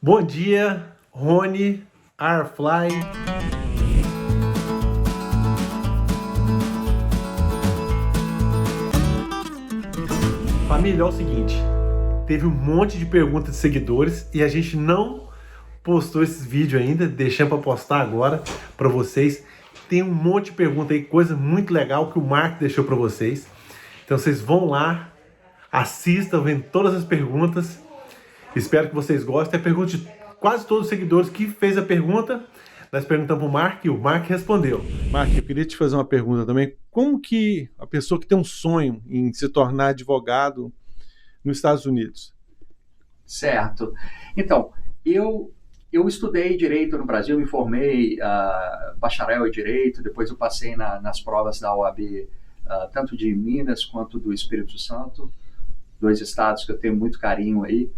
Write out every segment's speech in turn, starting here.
Bom dia, Rony, Airfly. Família, é o seguinte, teve um monte de perguntas de seguidores e a gente não postou esses vídeos ainda, deixando para postar agora para vocês. Tem um monte de pergunta aí, coisa muito legal que o Mark deixou para vocês. Então vocês vão lá, assistam, vendo todas as perguntas. Espero que vocês gostem. É a pergunta de quase todos os seguidores que fez a pergunta. Nós perguntamos para o Mark e o Mark respondeu. Mark, eu queria te fazer uma pergunta também. Como que a pessoa que tem um sonho em se tornar advogado nos Estados Unidos? Certo. Então, eu estudei Direito no Brasil, me formei bacharel em Direito, depois eu passei nas provas da OAB, tanto de Minas quanto do Espírito Santo, dois estados que eu tenho muito carinho aí.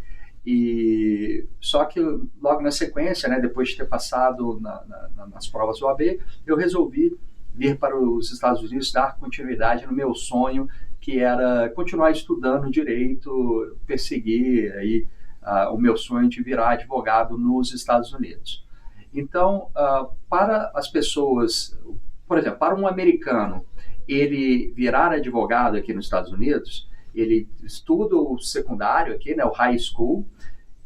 E só que logo na sequência, né, depois de ter passado nas provas do OAB, eu resolvi vir para os Estados Unidos, dar continuidade no meu sonho, que era continuar estudando Direito, perseguir aí o meu sonho de virar advogado nos Estados Unidos. Então, para as pessoas, por exemplo, para um americano, ele virar advogado aqui nos Estados Unidos, ele estuda o secundário aqui, né, o high school,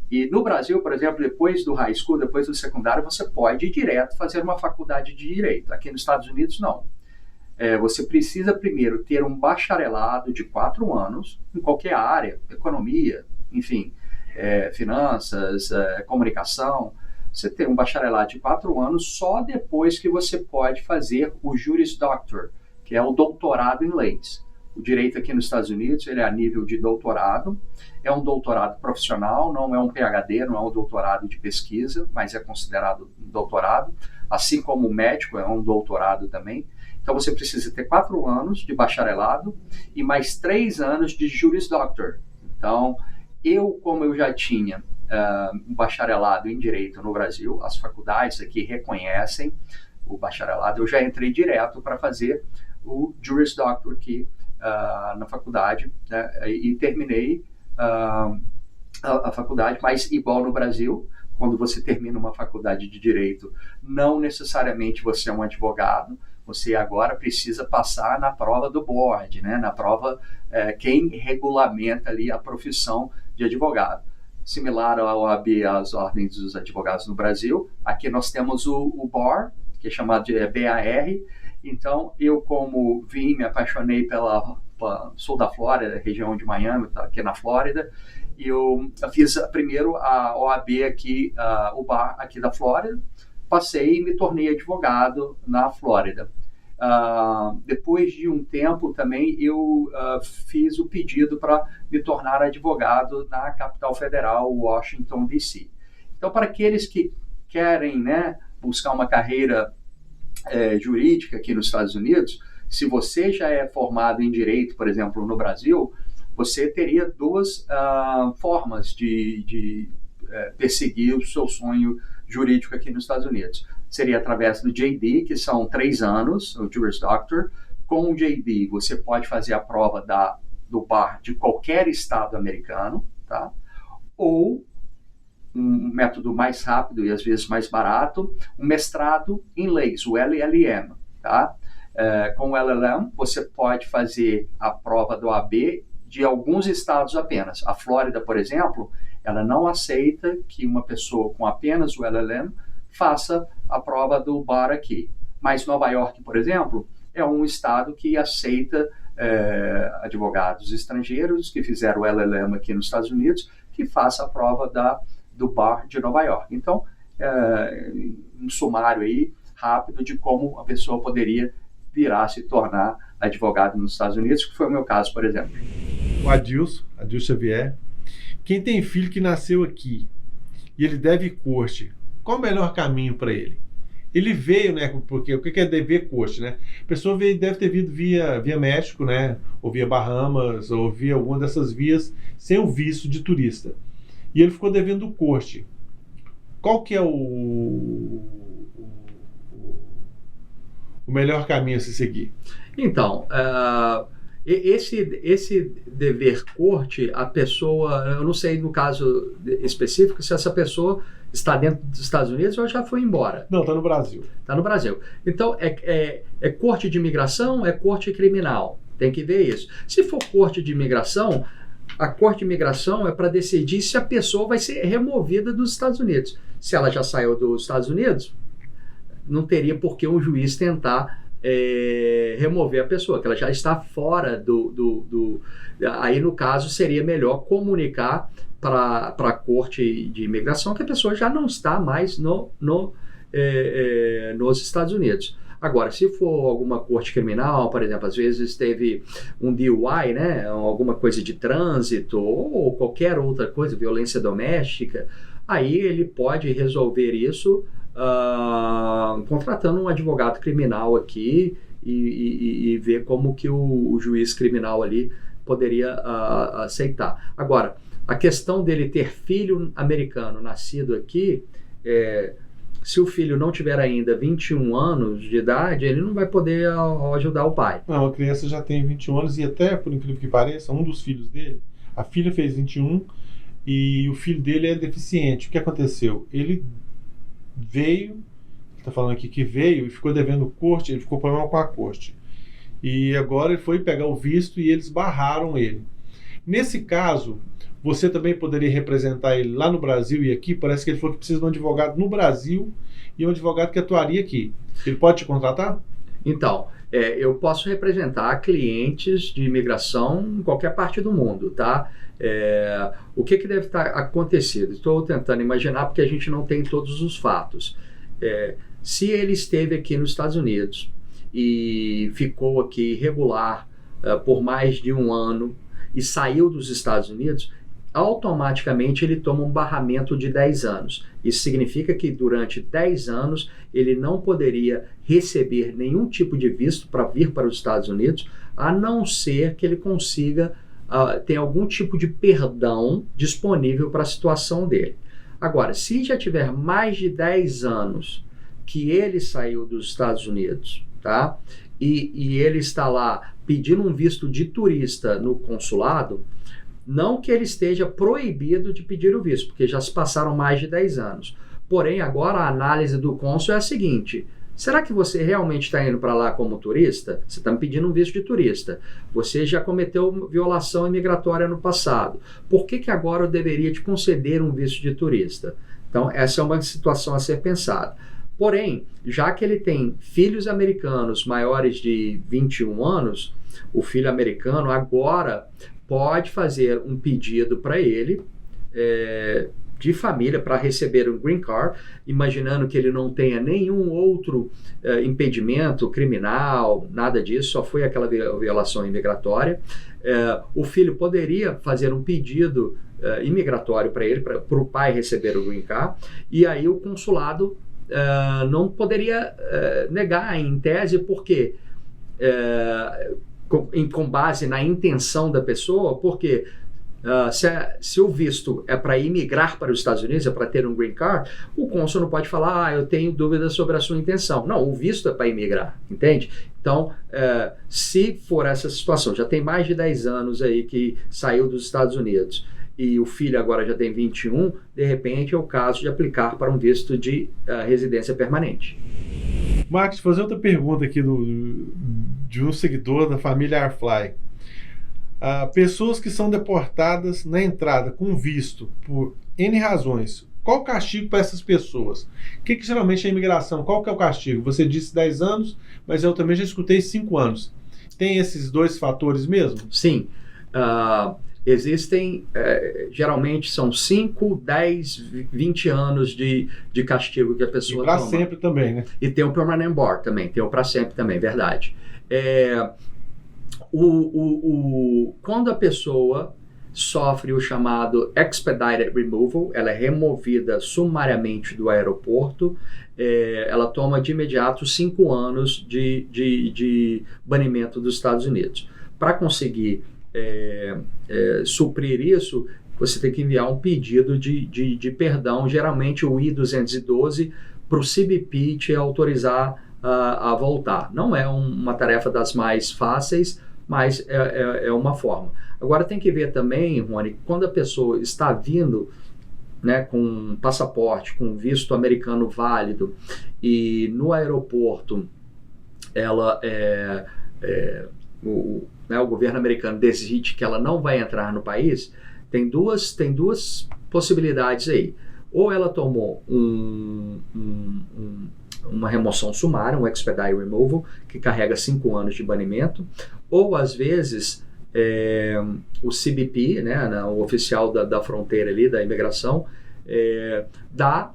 e no Brasil, por exemplo, depois do high school, depois do secundário, você pode ir direto fazer uma faculdade de Direito. Aqui nos Estados Unidos, não. Você precisa primeiro ter um bacharelado de 4 anos, em qualquer área, economia, enfim, finanças, comunicação. Você tem um bacharelado de 4 anos, só depois que você pode fazer o Juris Doctor, que é o doutorado em leis. O direito aqui nos Estados Unidos, ele é a nível de doutorado, é um doutorado profissional, não é um PhD, não é um doutorado de pesquisa, mas é considerado um doutorado, assim como o médico é um doutorado também. Então você precisa ter 4 anos de bacharelado e mais 3 anos de Juris Doctor. Então, como eu já tinha um bacharelado em Direito no Brasil, as faculdades aqui reconhecem o bacharelado, eu já entrei direto para fazer o Juris Doctor aqui na faculdade, né, e terminei a faculdade, mas igual no Brasil, quando você termina uma faculdade de Direito, não necessariamente você é um advogado, você agora precisa passar na prova do board, né, na prova quem regulamenta ali a profissão de advogado. Similar ao OAB, às ordens dos advogados no Brasil, aqui nós temos o BAR, que é chamado de BAR. Então, eu como me apaixonei sou da Flórida, região de Miami, aqui na Flórida, e eu fiz primeiro a OAB aqui, o BAR aqui da Flórida, passei e me tornei advogado na Flórida. Depois de um tempo também eu fiz o pedido para me tornar advogado na capital federal, Washington, D.C. Então, para aqueles que querem, né, buscar uma carreira jurídica aqui nos Estados Unidos, se você já é formado em Direito, por exemplo, no Brasil, você teria 2 formas de perseguir o seu sonho jurídico aqui nos Estados Unidos. Seria através do JD, que são 3 anos, o Juris Doctor. Com o JD, você pode fazer a prova do BAR de qualquer estado americano, tá? Ou um método mais rápido e às vezes mais barato, um mestrado em leis, o LLM, tá? Com o LLM, você pode fazer a prova do OAB de alguns estados apenas. A Flórida, por exemplo, ela não aceita que uma pessoa com apenas o LLM faça a prova do BAR aqui. Mas Nova York, por exemplo, é um estado que aceita advogados estrangeiros que fizeram o LLM aqui nos Estados Unidos, que faça a prova do BAR de Nova York. Então, um sumário aí rápido de como a pessoa poderia se tornar advogado nos Estados Unidos, que foi o meu caso, por exemplo. O Adilson Xavier. Quem tem filho que nasceu aqui e ele deve corte, qual o melhor caminho para ele? Ele veio, né? Porque o que é dever corte, né? A pessoa deve ter vindo via México, né? Ou via Bahamas, ou via alguma dessas vias sem o visto de turista. E ele ficou devendo o corte. Qual que é o melhor caminho a se seguir? Então, Esse dever corte, a pessoa, eu não sei no caso específico se essa pessoa está dentro dos Estados Unidos ou já foi embora. Não, está no Brasil. Está no Brasil. Então, é corte de imigração, é corte criminal. Tem que ver isso. Se for corte de imigração, a corte de imigração é para decidir se a pessoa vai ser removida dos Estados Unidos. Se ela já saiu dos Estados Unidos, não teria por que um juiz tentar remover a pessoa, que ela já está fora Aí, no caso, seria melhor comunicar para a corte de imigração que a pessoa já não está mais nos Estados Unidos. Agora, se for alguma corte criminal, por exemplo, às vezes teve um DUI, né, alguma coisa de trânsito ou qualquer outra coisa, violência doméstica, aí ele pode resolver isso contratando um advogado criminal aqui e ver como que o juiz criminal ali poderia aceitar. Agora, a questão dele ter filho americano nascido aqui, se o filho não tiver ainda 21 anos de idade, ele não vai poder ajudar o pai. Não, a criança já tem 21 anos e até, por incrível que pareça, um dos filhos dele, a filha fez 21 e o filho dele é deficiente. O que aconteceu? Ele veio, está falando aqui que veio e ficou devendo corte, ele ficou com problema com a corte. E agora ele foi pegar o visto e eles barraram ele. Nesse caso, você também poderia representar ele lá no Brasil e aqui? Parece que ele falou que precisa de um advogado no Brasil e um advogado que atuaria aqui. Ele pode te contratar? Então, eu posso representar clientes de imigração em qualquer parte do mundo, tá? O que deve estar acontecido? Estou tentando imaginar porque a gente não tem todos os fatos. Se ele esteve aqui nos Estados Unidos e ficou aqui irregular por mais de um ano e saiu dos Estados Unidos, automaticamente ele toma um barramento de 10 anos. Isso significa que durante 10 anos ele não poderia receber nenhum tipo de visto para vir para os Estados Unidos, a não ser que ele consiga ter algum tipo de perdão disponível para a situação dele. Agora, se já tiver mais de 10 anos que ele saiu dos Estados Unidos, tá? E ele está lá pedindo um visto de turista no consulado, não que ele esteja proibido de pedir o visto, porque já se passaram mais de 10 anos. Porém, agora a análise do cônsul é a seguinte: será que você realmente está indo para lá como turista? Você está me pedindo um visto de turista. Você já cometeu violação imigratória no passado. Por que agora eu deveria te conceder um visto de turista? Então, essa é uma situação a ser pensada. Porém, já que ele tem filhos americanos maiores de 21 anos, o filho americano agora pode fazer um pedido para ele de família para receber um green card, imaginando que ele não tenha nenhum outro impedimento criminal, nada disso, só foi aquela violação imigratória. O filho poderia fazer um pedido imigratório para ele, para o pai receber o green card, e aí o consulado não poderia negar em tese, porque com base na intenção da pessoa, porque se o visto é para imigrar para os Estados Unidos, é para ter um green card, o cônsul não pode falar, eu tenho dúvidas sobre a sua intenção. Não, o visto é para imigrar, entende? Então, se for essa situação, já tem mais de 10 anos aí que saiu dos Estados Unidos e o filho agora já tem 21, de repente é o caso de aplicar para um visto de residência permanente. Marcos, fazer outra pergunta aqui de um seguidor da família Arfly. Pessoas que são deportadas na entrada com visto por N razões, qual o castigo para essas pessoas? O que geralmente é a imigração? Qual que é o castigo? Você disse 10 anos, mas eu também já escutei 5 anos. Tem esses dois fatores mesmo? Sim. Existem, geralmente são 5, 10, 20 anos de castigo que a pessoa toma. E para sempre também, né? E tem o permanent bar também, tem o para sempre também, verdade. Quando a pessoa sofre o chamado expedited removal, ela é removida sumariamente do aeroporto, ela toma de imediato 5 anos de banimento dos Estados Unidos. Para conseguir suprir isso, você tem que enviar um pedido de perdão, geralmente o I-212, para o CBP te autorizar a voltar. Não é uma tarefa das mais fáceis, mas é uma forma. Agora tem que ver também, Rony, quando a pessoa está vindo, né, com passaporte, com visto americano válido, e no aeroporto ela o governo americano decide que ela não vai entrar no país, tem duas possibilidades aí. Ou ela tomou uma remoção sumária, um expedite removal, que carrega 5 anos de banimento, ou às vezes o CBP, né, o oficial da fronteira ali, da imigração, dá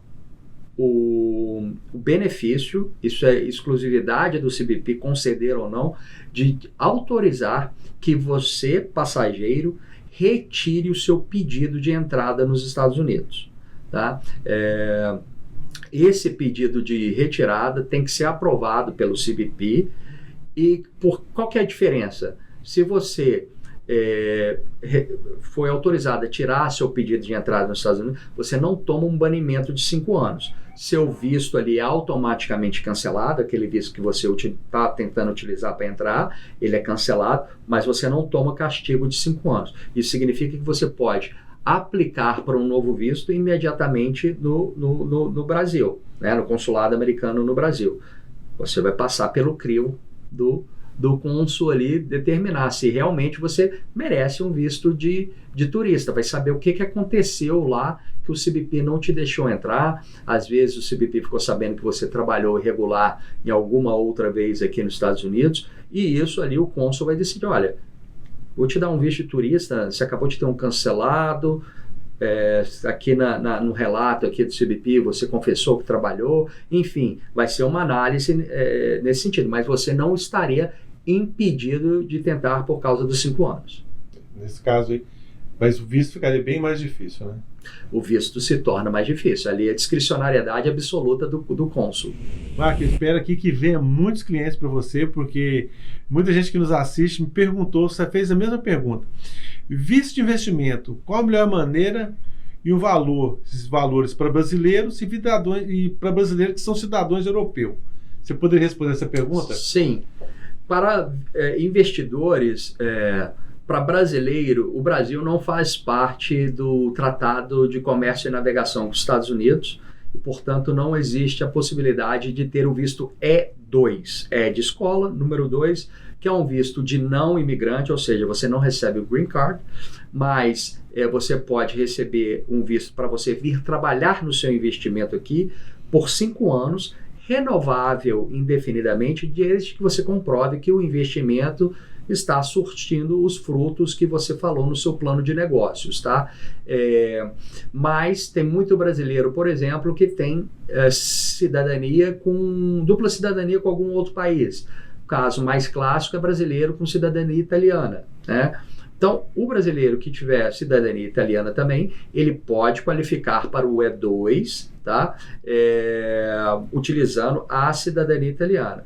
o benefício, isso é exclusividade do CBP, conceder ou não, de autorizar que você, passageiro, retire o seu pedido de entrada nos Estados Unidos. Tá? Esse pedido de retirada tem que ser aprovado pelo CBP. E qual que é a diferença? Se você foi autorizado a tirar seu pedido de entrada nos Estados Unidos, você não toma um banimento de 5 anos. Seu visto ali é automaticamente cancelado, aquele visto que você está tentando utilizar para entrar, ele é cancelado, mas você não toma castigo de 5 anos. Isso significa que você pode aplicar para um novo visto imediatamente no Brasil, né, no consulado americano no Brasil. Você vai passar pelo crivo do cônsul ali, determinar se realmente você merece um visto de turista, vai saber o que aconteceu lá que o CBP não te deixou entrar. Às vezes o CBP ficou sabendo que você trabalhou irregular em alguma outra vez aqui nos Estados Unidos, e isso ali o cônsul vai decidir, olha, vou te dar um visto de turista, você acabou de ter um cancelado, aqui no relato aqui do CBP você confessou que trabalhou, enfim, vai ser uma análise nesse sentido, mas você não estaria impedido de tentar por causa dos 5 anos. Nesse caso aí, mas o visto ficaria bem mais difícil, né? O visto se torna mais difícil, ali é a discricionariedade absoluta do cônsul. Mark, eu espero aqui que venha muitos clientes para você, porque muita gente que nos assiste me perguntou, você fez a mesma pergunta. Visto de investimento, qual a melhor maneira e o valor, esses valores para brasileiros e para brasileiros que são cidadãos europeus? Você poderia responder essa pergunta? Sim. Para investidores, para brasileiro, o Brasil não faz parte do Tratado de Comércio e Navegação com os Estados Unidos e, portanto, não existe a possibilidade de ter o visto E2, de escola, número 2, que é um visto de não imigrante, ou seja, você não recebe o Green Card, mas você pode receber um visto para você vir trabalhar no seu investimento aqui por 5 anos, renovável indefinidamente, desde que você comprove que o investimento está surtindo os frutos que você falou no seu plano de negócios, tá? Mas tem muito brasileiro, por exemplo, que tem dupla cidadania com algum outro país. O caso mais clássico é brasileiro com cidadania italiana, né? Então, o brasileiro que tiver cidadania italiana também, ele pode qualificar para o E2, tá? Utilizando a cidadania italiana.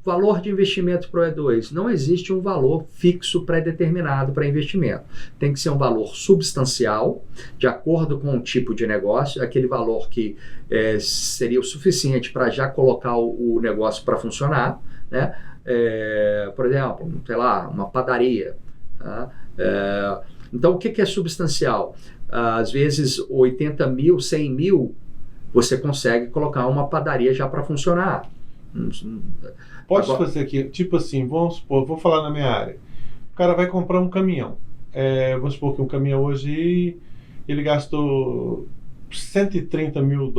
Valor de investimento para o E2. Não existe um valor fixo pré-determinado para investimento. Tem que ser um valor substancial, de acordo com o tipo de negócio, aquele valor que seria o suficiente para já colocar o negócio para funcionar, né? Por exemplo, sei lá, uma padaria. Tá? Então, o que é substancial? Às vezes, 80 mil, 100 mil, você consegue colocar uma padaria já para funcionar. Pode fazer aqui, tipo assim, vamos supor, vou falar na minha área. O cara vai comprar um caminhão. Vamos supor que um caminhão hoje ele gastou $130 mil.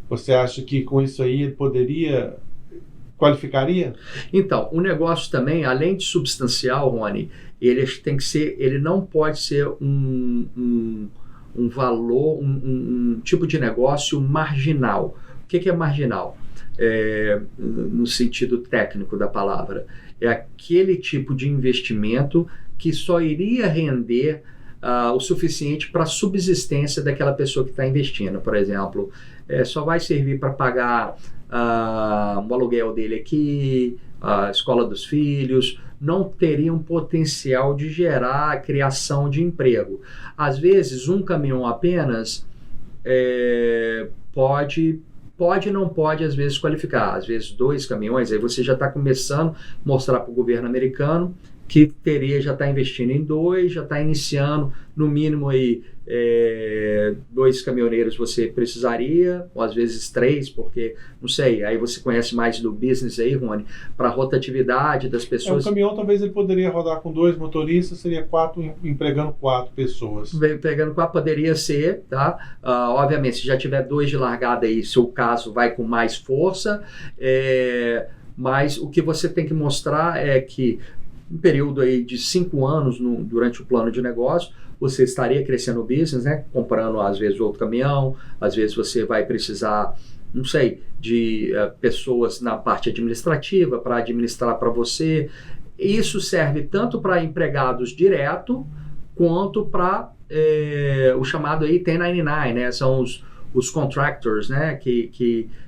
Você acha que com isso aí ele qualificaria? Então, o negócio também, além de substancial, Rony, ele não pode ser um valor, um tipo de negócio marginal. O que é marginal? No sentido técnico da palavra, é aquele tipo de investimento que só iria render o suficiente para a subsistência daquela pessoa que está investindo. Por exemplo, só vai servir para pagar o aluguel dele aqui, a escola dos filhos, não teria um potencial de gerar a criação de emprego. Às vezes, um caminhão apenas pode pode e não pode, às vezes, qualificar. Às vezes, 2 caminhões, aí você já está começando a mostrar para o governo americano que já está investindo em 2, já está iniciando, no mínimo, aí, 2 caminhoneiros você precisaria, ou às vezes 3, porque, não sei, aí você conhece mais do business aí, Rony, para a rotatividade das pessoas. Um caminhão, talvez ele poderia rodar com 2 motoristas, seria 4, empregando 4 pessoas. Empregando 4 poderia ser, tá? Obviamente, se já tiver 2 de largada aí, seu caso vai com mais força, mas o que você tem que mostrar é que um período aí de 5 anos durante o plano de negócio, você estaria crescendo o business, né? Comprando às vezes outro caminhão, às vezes você vai precisar, não sei, de pessoas na parte administrativa para administrar para você. Isso serve tanto para empregados direto quanto para o chamado aí 1099, né? São os contractors, né?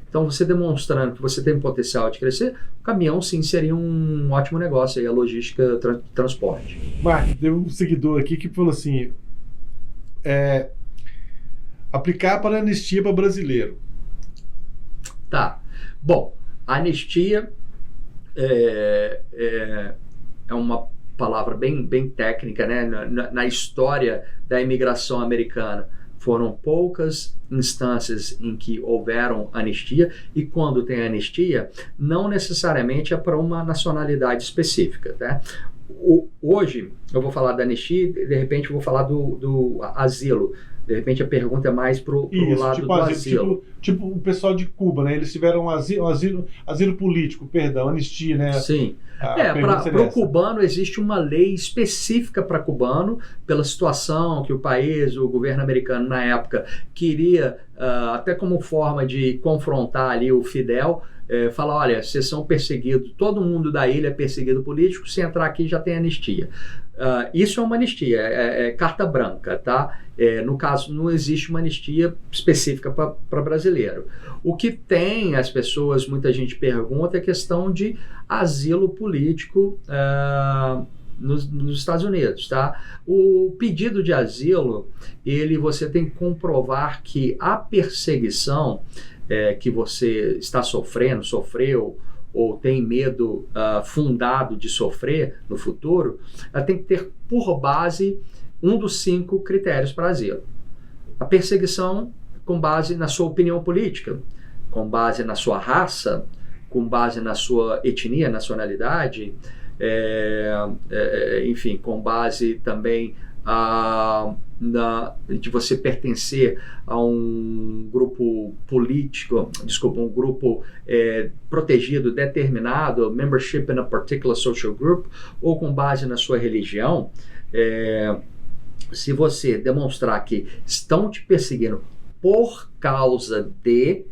Então, você demonstrando que você tem potencial de crescer, o caminhão, sim, seria um ótimo negócio, aí, a logística, transporte. Mark, teve um seguidor aqui que falou assim, aplicar para anistia para brasileiro. Tá. Bom, anistia é uma palavra bem técnica, né? Na história da imigração americana, foram poucas instâncias em que houveram anistia, e quando tem anistia, não necessariamente é para uma nacionalidade específica, tá? Hoje, eu vou falar da anistia, de repente eu vou falar do asilo. De repente a pergunta é mais pro lado tipo do asilo. Tipo o pessoal de Cuba, né? Eles tiveram asilo político, perdão, anistia, né? Sim. Para o cubano existe uma lei específica para cubano, pela situação que o país, o governo americano na época, queria, até como forma de confrontar ali o Fidel, falar, olha, vocês são perseguidos, todo mundo da ilha é perseguido político, se entrar aqui já tem anistia. Isso é uma anistia, é carta branca, tá? No caso, não existe uma anistia específica para brasileiro. O que tem, as pessoas, muita gente pergunta, é a questão de asilo político nos Estados Unidos, tá? O pedido de asilo, você tem que comprovar que a perseguição que você está sofreu, ou tem medo fundado de sofrer no futuro, ela tem que ter por base um dos 5 critérios para asilo. A perseguição com base na sua opinião política, com base na sua raça, com base na sua etnia, nacionalidade, enfim, com base também de você pertencer a um grupo político, um grupo protegido, determinado, membership in a particular social group, ou com base na sua religião. Se você demonstrar que estão te perseguindo por causa de,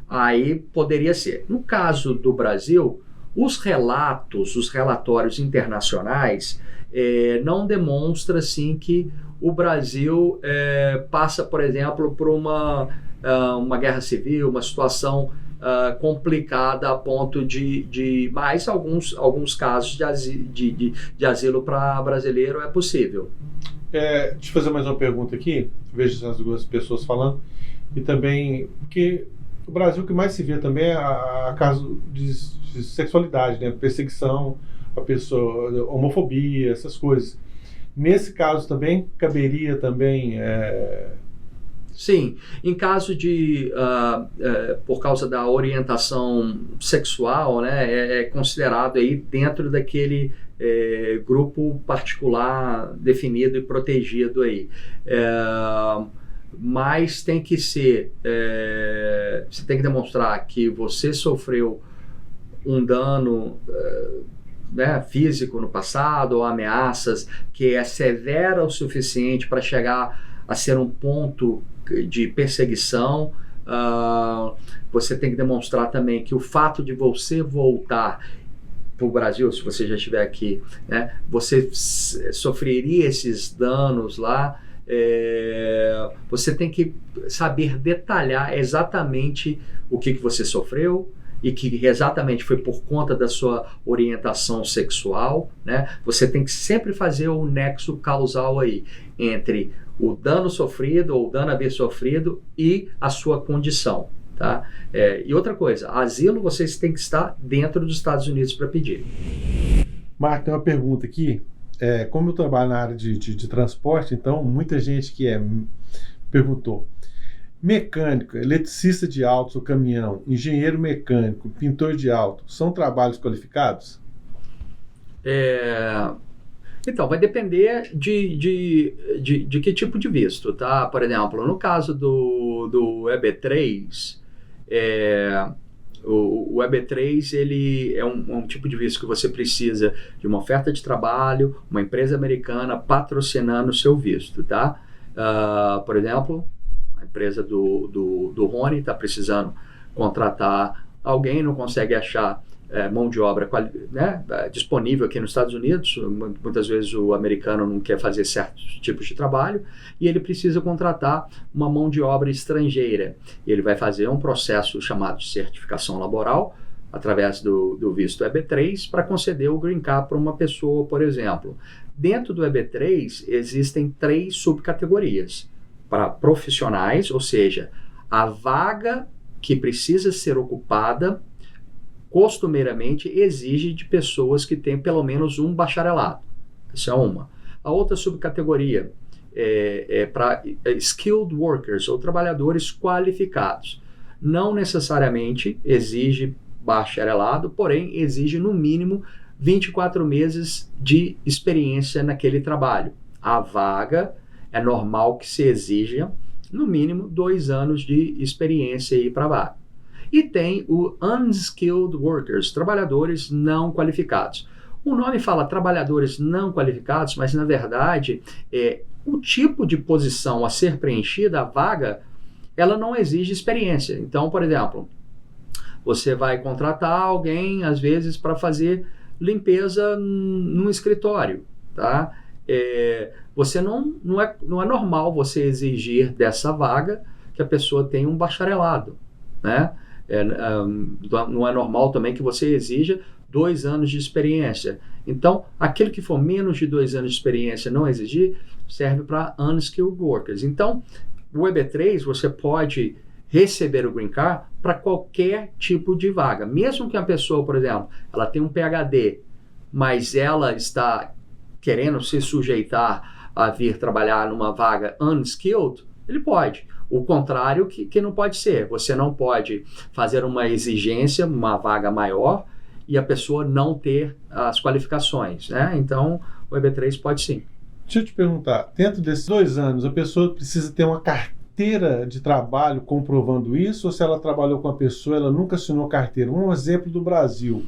aí poderia ser. No caso do Brasil, os relatórios internacionais não demonstram assim que o Brasil passa, por exemplo, por uma guerra civil, uma situação complicada a ponto de mais alguns casos de asilo para brasileiro é possível. Deixa eu fazer mais uma pergunta aqui, vejo as 2 pessoas falando, e também, porque o Brasil, o que mais se vê também é a caso de sexualidade, né? Perseguição, a pessoa, homofobia, essas coisas. Nesse caso também, caberia também... Sim, em caso de, por causa da orientação sexual, né, é considerado aí dentro daquele grupo particular definido e protegido aí. Mas tem que ser, você tem que demonstrar que você sofreu um dano físico no passado, ou ameaças, que é severa o suficiente para chegar a ser um ponto de perseguição. Você tem que demonstrar também que o fato de você voltar para o Brasil, se você já estiver aqui, né, você sofreria esses danos lá. Você tem que saber detalhar exatamente o que você sofreu, e que exatamente foi por conta da sua orientação sexual, né? Você tem que sempre fazer o nexo causal aí entre o dano sofrido ou o dano a ver sofrido e a sua condição. Tá? E outra coisa, asilo vocês têm que estar dentro dos Estados Unidos para pedir. Marco, tem uma pergunta aqui. Como eu trabalho na área de transporte, então muita gente que perguntou. Mecânico, eletricista de autos ou caminhão, engenheiro mecânico, pintor de auto, são trabalhos qualificados? Então, vai depender de que tipo de visto, tá? Por exemplo, no caso do EB3, o EB3 ele é um tipo de visto que você precisa de uma oferta de trabalho, uma empresa americana patrocinando o seu visto, tá? Por exemplo, a empresa do Rony está precisando contratar alguém, não consegue achar mão de obra disponível aqui nos Estados Unidos. Muitas vezes o americano não quer fazer certos tipos de trabalho e ele precisa contratar uma mão de obra estrangeira. Ele vai fazer um processo chamado de certificação laboral através do visto EB3 para conceder o Green Card para uma pessoa, por exemplo. Dentro do EB3 existem 3 subcategorias. Para profissionais, ou seja, a vaga que precisa ser ocupada costumeiramente exige de pessoas que têm pelo menos um bacharelado. Isso é uma. A outra subcategoria é para skilled workers, ou trabalhadores qualificados. Não necessariamente exige bacharelado, porém exige no mínimo 24 meses de experiência naquele trabalho. A vaga é normal que se exija no mínimo 2 anos de experiência para a vaga. E tem o unskilled workers, trabalhadores não qualificados. O nome fala trabalhadores não qualificados, mas na verdade o tipo de posição a ser preenchida, a vaga, ela não exige experiência. Então, por exemplo, você vai contratar alguém, às vezes, para fazer limpeza num escritório, tá? Você não é normal você exigir dessa vaga que a pessoa tenha um bacharelado, né? Não é normal também que você exija 2 anos de experiência. Então, aquele que for menos de 2 anos de experiência não exigir, serve para unskilled workers. Então, o EB3 você pode receber o Green Card para qualquer tipo de vaga. Mesmo que a pessoa, por exemplo, ela tem um PhD, mas ela está querendo se sujeitar a vir trabalhar numa vaga unskilled, ele pode. O contrário que não pode ser. Você não pode fazer uma exigência, uma vaga maior, e a pessoa não ter as qualificações, né? Então, o EB3 pode sim. Deixa eu te perguntar, dentro desses 2 anos, a pessoa precisa ter uma carteira de trabalho comprovando isso, ou se ela trabalhou com a pessoa, ela nunca assinou carteira? Um exemplo do Brasil,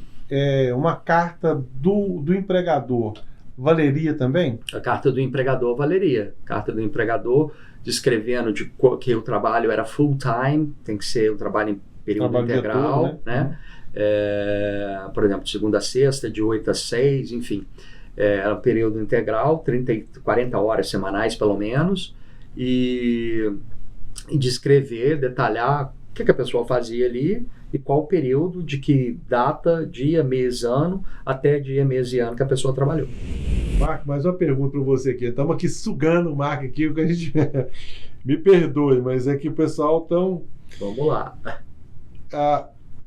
uma carta do empregador, valeria também? A carta do empregador valeria. Carta do empregador descrevendo que o trabalho era full-time, tem que ser um trabalho em período integral, todo, né? Por exemplo, de segunda a sexta, de 8 a 6, enfim. Era um período integral, 40 horas semanais pelo menos, e descrever, detalhar o que a pessoa fazia ali e qual o período, de que data, dia, mês, ano, até dia, mês e ano que a pessoa trabalhou. Marco, mais uma pergunta para você aqui. Estamos aqui sugando o Marco aqui, o que a gente... Me perdoe, mas é que o pessoal tão... Vamos lá.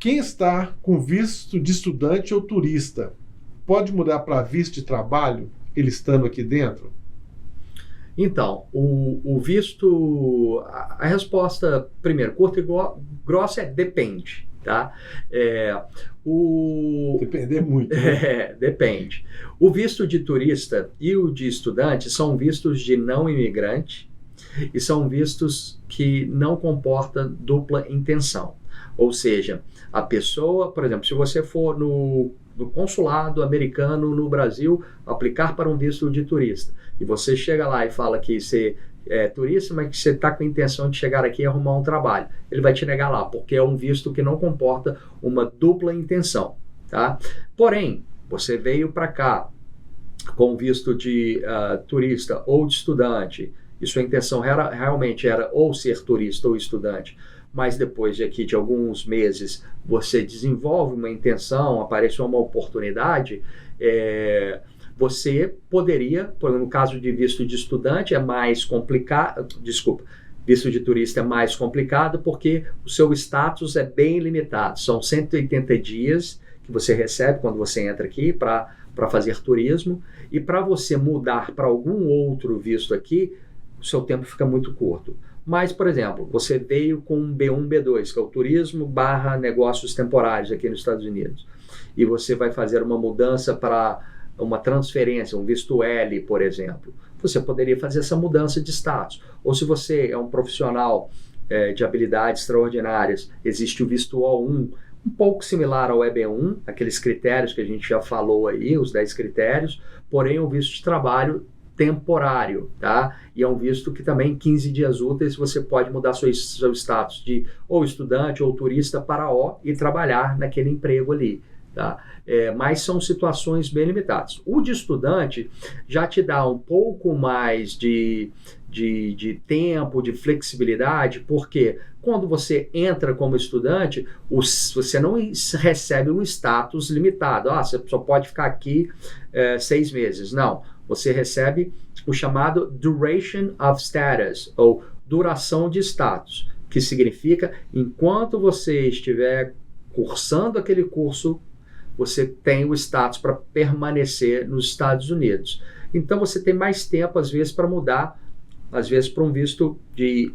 Quem está com visto de estudante ou turista, pode mudar para visto de trabalho, ele estando aqui dentro? Então, o visto... A resposta, primeiro, curta e grossa depende, tá? Depender muito. Né? Depende. O visto de turista e o de estudante são vistos de não imigrante e são vistos que não comportam dupla intenção. Ou seja, a pessoa, por exemplo, se você for no consulado americano no Brasil aplicar para um visto de turista e você chega lá e fala que você é turista, mas que você está com a intenção de chegar aqui e arrumar um trabalho, ele vai te negar lá, porque é um visto que não comporta uma dupla intenção, tá? Porém, você veio para cá com visto de turista ou de estudante e sua intenção realmente era ou ser turista ou estudante, mas depois de alguns meses você desenvolve uma intenção, apareceu uma oportunidade, você poderia, no caso de visto de estudante é mais complicado, visto de turista é mais complicado porque o seu status é bem limitado, são 180 dias que você recebe quando você entra aqui para fazer turismo, e para você mudar para algum outro visto aqui, o seu tempo fica muito curto. Mas, por exemplo, você veio com um B1, B2, que é o turismo / negócios temporários aqui nos Estados Unidos, e você vai fazer uma mudança para uma transferência, um visto L, por exemplo. Você poderia fazer essa mudança de status. Ou se você é um profissional de habilidades extraordinárias, existe o visto O1, um pouco similar ao EB1, aqueles critérios que a gente já falou aí, os 10 critérios, porém um visto de trabalho temporário, tá? E é um visto que também em 15 dias úteis você pode mudar seu status de ou estudante ou turista para O e trabalhar naquele emprego ali, tá? Mas são situações bem limitadas. O de estudante já te dá um pouco mais de tempo, de flexibilidade, porque quando você entra como estudante, você não recebe um status limitado. Você só pode ficar aqui 6 meses. Não, você recebe o chamado Duration of Status, ou duração de status, que significa, enquanto você estiver cursando aquele curso, você tem o status para permanecer nos Estados Unidos. Então você tem mais tempo, às vezes, para mudar, às vezes para um visto de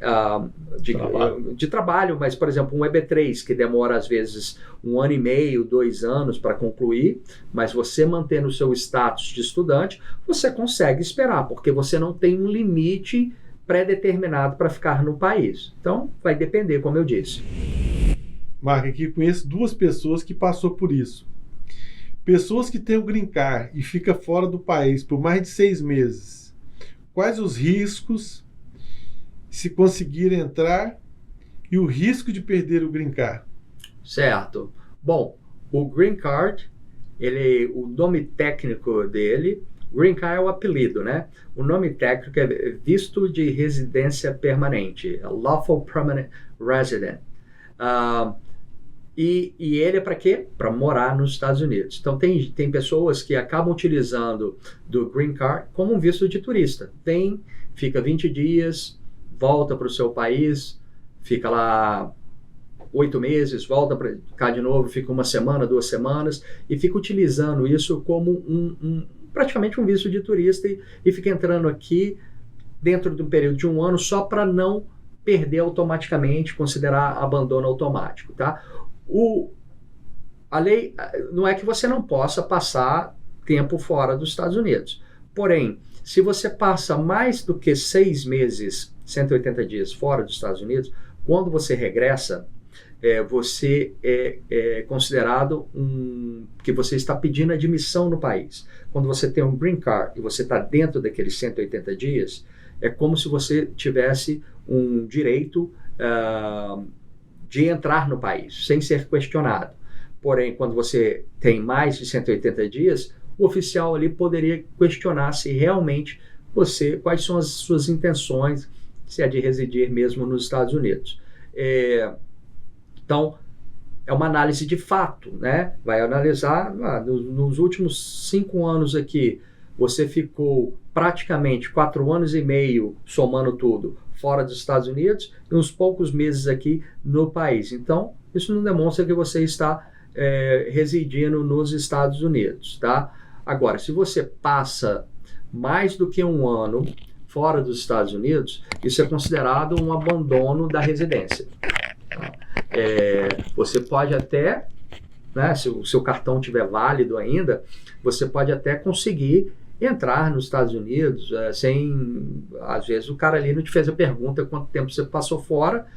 trabalho, mas, por exemplo, um EB3, que demora, às vezes, 1 ano e meio, 2 anos para concluir, mas você mantendo o seu status de estudante, você consegue esperar, porque você não tem um limite pré-determinado para ficar no país. Então, vai depender, como eu disse. Marco, aqui conheço 2 pessoas que passou por isso. Pessoas que têm o Green Card e ficam fora do país por mais de 6 meses. Quais os riscos se conseguir entrar e o risco de perder o Green Card? Certo. Bom, o Green Card, o nome técnico dele, Green Card é o apelido, né? O nome técnico é visto de residência permanente, Lawful Permanent Resident. E ele é para quê? Para morar nos Estados Unidos. Então, tem pessoas que acabam utilizando do Green Card como um visto de turista. Fica 20 dias, volta para o seu país, fica lá 8 meses, volta para cá de novo, fica 1 semana, 2 semanas, e fica utilizando isso como praticamente um visto de turista e fica entrando aqui dentro de um período de 1 ano só para não perder automaticamente, considerar abandono automático, tá? A lei não é que você não possa passar tempo fora dos Estados Unidos. Porém, se você passa mais do que 6 meses, 180 dias fora dos Estados Unidos, quando você regressa, você é considerado que você está pedindo admissão no país. Quando você tem um Green Card e você está dentro daqueles 180 dias, é como se você tivesse um direito de entrar no país, sem ser questionado. Porém, quando você tem mais de 180 dias, o oficial ali poderia questionar se realmente quais são as suas intenções, se é de residir mesmo nos Estados Unidos. Então, é uma análise de fato, né? Vai analisar, nos últimos 5 anos aqui, você ficou praticamente 4 anos e meio, somando tudo, fora dos Estados Unidos, e uns poucos meses aqui no país. Então, isso não demonstra que você está residindo nos Estados Unidos, tá? Agora, se você passa mais do que 1 ano fora dos Estados Unidos, isso é considerado um abandono da residência. Tá? Você pode até, né, se o seu cartão estiver válido ainda, você pode até conseguir entrar nos Estados Unidos às vezes o cara ali não te fez a pergunta quanto tempo você passou fora,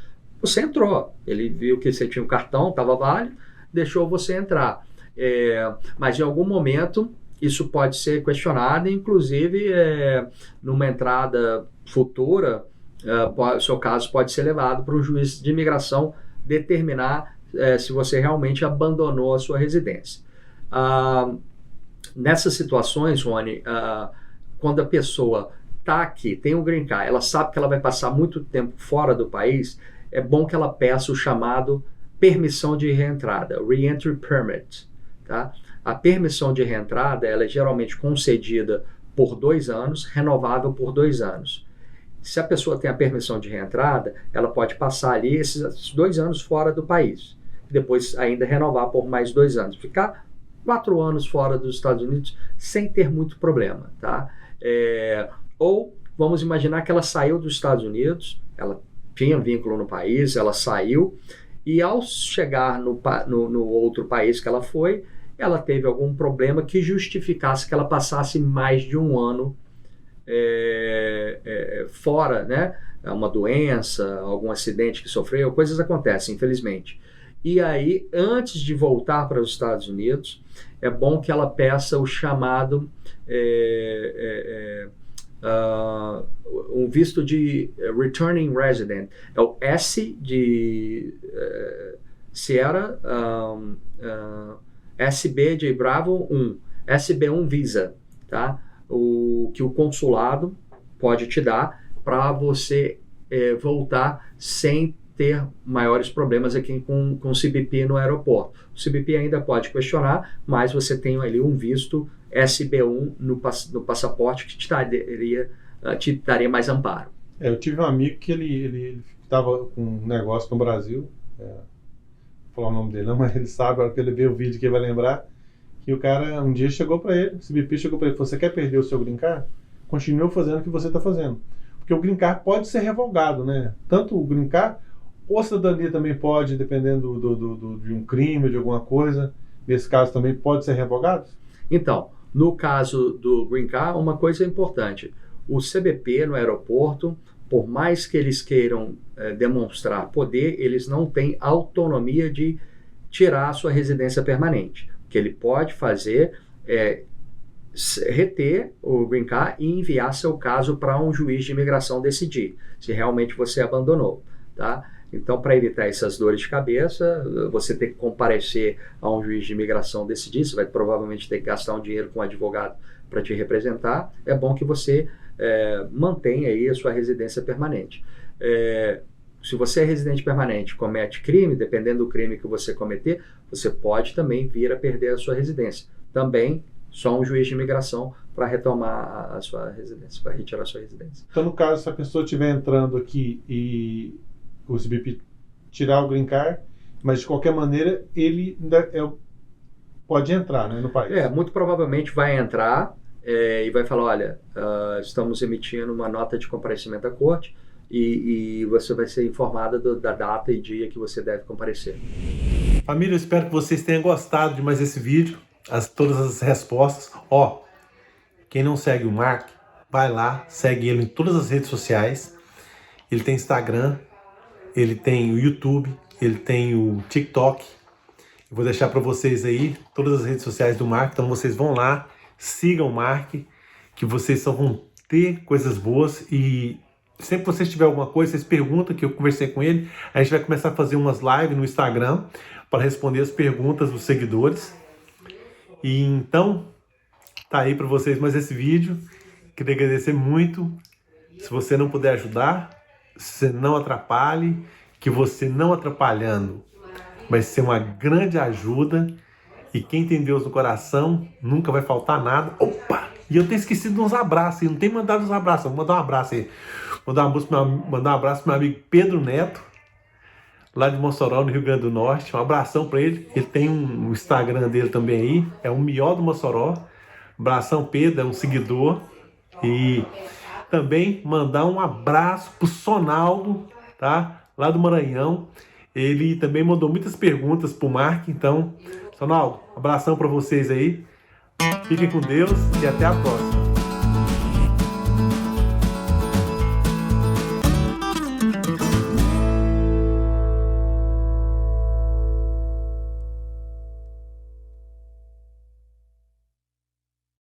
você entrou, ele viu que você tinha um cartão, estava válido, deixou você entrar, mas em algum momento isso pode ser questionado, inclusive numa entrada futura, o seu caso pode ser levado para o juiz de imigração determinar se você realmente abandonou a sua residência. Nessas situações, Rony, quando a pessoa está aqui, tem um Green Card, ela sabe que ela vai passar muito tempo fora do país, é bom que ela peça o chamado permissão de reentrada, Re-Entry Permit. Tá? A permissão de reentrada, ela é geralmente concedida por 2 anos, renovável por 2 anos. Se a pessoa tem a permissão de reentrada, ela pode passar ali esses 2 anos fora do país. Depois ainda renovar por mais 2 anos. Ficar 4 anos fora dos Estados Unidos sem ter muito problema, tá? Ou vamos imaginar que ela saiu dos Estados Unidos, ela tinha vínculo no país, ela saiu, e ao chegar no outro país que ela foi, ela teve algum problema que justificasse que ela passasse mais de 1 ano fora, né? Uma doença, algum acidente que sofreu, coisas acontecem, infelizmente. E aí, antes de voltar para os Estados Unidos, é bom que ela peça o chamado um visto de Returning Resident. É o S de Sierra, SB de Bravo 1, SB1 Visa, tá? O que o consulado pode te dar para você voltar sem ter maiores problemas aqui com o CBP no aeroporto. O CBP ainda pode questionar, mas você tem ali um visto SB1 no passaporte que te daria mais amparo. Eu tive um amigo que ele estava com um negócio no Brasil, não vou falar o nome dele não, mas ele sabe, a hora que ele vê o vídeo que ele vai lembrar, que o cara um dia chegou para ele, o CBP chegou para ele, você quer perder o seu green card? Continue fazendo o que você está fazendo. Porque o green card pode ser revogado, né? Tanto o green card, ou a cidadania também pode, dependendo de um crime, de alguma coisa, nesse caso também pode ser revogado? Então, no caso do green card, uma coisa importante, o CBP no aeroporto, por mais que eles queiram demonstrar poder, eles não têm autonomia de tirar a sua residência permanente. O que ele pode fazer é reter o green card e enviar seu caso para um juiz de imigração decidir se realmente você abandonou, tá? Então, para evitar essas dores de cabeça, você tem que comparecer a um juiz de imigração decidir, você vai provavelmente ter que gastar um dinheiro com um advogado para te representar, é bom que você mantenha aí a sua residência permanente. Se você é residente permanente, comete crime, dependendo do crime que você cometer, você pode também vir a perder a sua residência. Também, só um juiz de imigração para retomar a sua residência, para retirar a sua residência. Então, no caso, se a pessoa estiver entrando aqui e o CBP tirar o green card, mas de qualquer maneira ele ainda pode entrar, né, no país. Muito provavelmente vai entrar e vai falar, olha, estamos emitindo uma nota de comparecimento à corte e você vai ser informada da data e dia que você deve comparecer. Família, eu espero que vocês tenham gostado de mais esse vídeo, todas as respostas. Quem não segue o Mark, vai lá, segue ele em todas as redes sociais. Ele tem Instagram, ele tem o YouTube, ele tem o TikTok. Eu vou deixar para vocês aí todas as redes sociais do Mark, então vocês vão lá, sigam o Mark, que vocês só vão ter coisas boas. E sempre que vocês tiverem alguma coisa, vocês perguntam, que eu conversei com ele. A gente vai começar a fazer umas lives no Instagram para responder as perguntas dos seguidores. E então, tá aí para vocês mais esse vídeo. Queria agradecer muito. Se você não puder ajudar, você não atrapalhe, que você não atrapalhando vai ser uma grande ajuda, e quem tem Deus no coração nunca vai faltar nada. E eu tenho esquecido de uns abraços, não tem mandado uns abraços, vou mandar um abraço aí, mandar um abraço pro meu amigo Pedro Neto, lá de Mossoró, no Rio Grande do Norte, um abração para ele. Ele tem um Instagram dele também aí, é o Mió do Mossoró. Abração, Pedro, é um seguidor. E também mandar um abraço pro Sonaldo, tá? Lá do Maranhão. Ele também mandou muitas perguntas pro Mark. Então, Sonaldo, abração para vocês aí. Fiquem com Deus e até a próxima.